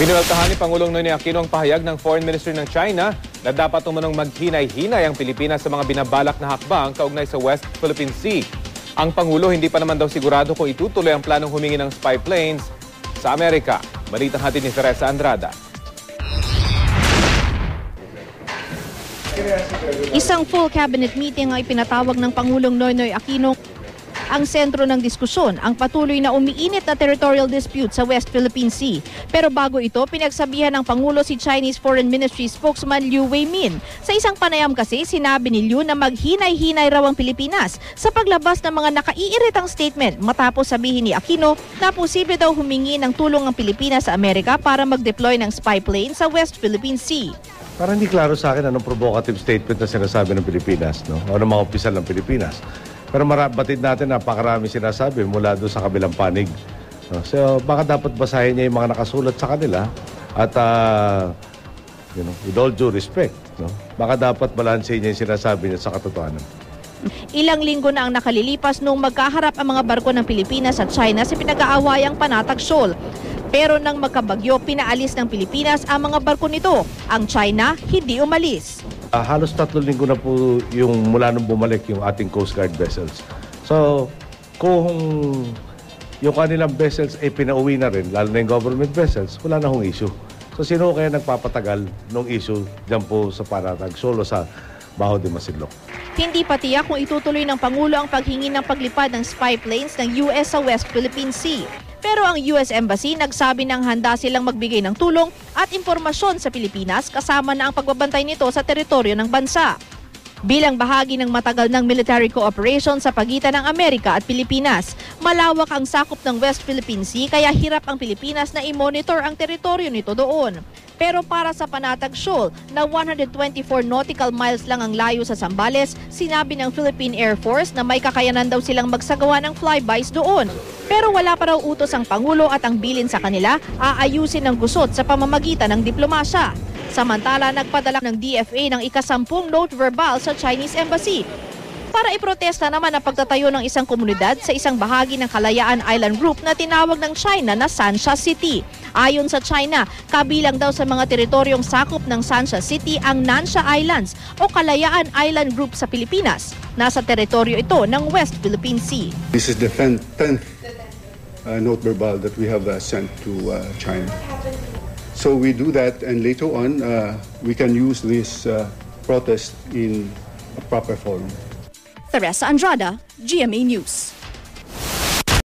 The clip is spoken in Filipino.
Binultahan ni Pangulong Noynoy Aquino ang pahayag ng Foreign Minister ng China na dapat umunong maghinay-hinay ang Pilipinas sa mga binabalak na hakbang kaugnay sa West Philippine Sea. Ang Pangulo hindi pa naman daw sigurado kung itutuloy ang planong humingi ng spy planes sa Amerika. Balitang hatid ni Teresa Andrada. Isang full cabinet meeting ang ipinatawag ng Pangulong Noynoy Aquino. Ang sentro ng diskusyon ang patuloy na umiinit na territorial dispute sa West Philippine Sea. Pero bago ito, pinagsabihan ng Pangulo si Chinese Foreign Ministry spokesman Liu Weimin. Sa isang panayam kasi, sinabi ni Liu na maghinay-hinay raw ang Pilipinas sa paglabas ng mga nakaiiritang statement matapos sabihin ni Aquino na posible daw humingi ng tulong ang Pilipinas sa Amerika para mag-deploy ng spy plane sa West Philippine Sea. Parang hindi klaro sa akin anong provocative statement na sinasabi ng Pilipinas, no? O ng mga opisyal ng Pilipinas. Pero batid natin napakarami sinasabi mula doon sa kabilang panig. No? So baka dapat basahin niya yung mga nakasulat sa kanila at with all due respect, no? Baka dapat balansehin niya yung sinasabi niya sa katotohanan. Ilang linggo na ang nakalilipas nung magkaharap ang mga barko ng Pilipinas at China sa pinag-aawayang Panatag Shoal. Pero nang magkabagyo, pinaalis ng Pilipinas ang mga barko nito. Ang China, hindi umalis. Halos 3 linggo na po yung mula nung bumalik yung ating Coast Guard vessels. So, kung yung kanilang vessels ay pinauwi na rin, lalo na yung government vessels, wala na hong issue. So, sino kaya nagpapatagal ng issue dyan po sa Panatag Shoal o sa Baho de Masinloc? Hindi pa tiyak kung itutuloy ng Pangulo ang paghingi ng paglipad ng spy planes ng US sa West Philippine Sea. Pero ang US Embassy nagsabi ng handa silang magbigay ng tulong at impormasyon sa Pilipinas kasama na ang pagbabantay nito sa teritoryo ng bansa. Bilang bahagi ng matagal ng military cooperation sa pagitan ng Amerika at Pilipinas, malawak ang sakop ng West Philippine Sea kaya hirap ang Pilipinas na i-monitor ang teritoryo nito doon. Pero para sa Panatag Shoal na 124 nautical miles lang ang layo sa Zambales, sinabi ng Philippine Air Force na may kakayanan daw silang magsagawa ng flybys doon. Pero wala pa raw utos ang Pangulo at ang bilin sa kanila, aayusin ng gusot sa pamamagitan ng diplomasya. Samantala, nagpadala ng DFA ng ika-10 note verbal sa Chinese Embassy para iprotesta naman ang pagtatayo ng isang komunidad sa isang bahagi ng Kalayaan Island Group na tinawag ng China na Sansha City. Ayon sa China, kabilang daw sa mga teritoryong sakop ng Sansha City ang Nansha Islands o Kalayaan Island Group sa Pilipinas. Nasa teritoryo ito ng West Philippine Sea. This is the 10th note verbal that we have sent to China. So we do that, and later on, we can use this protest in a proper forum. Teresa Andrada, GMA News.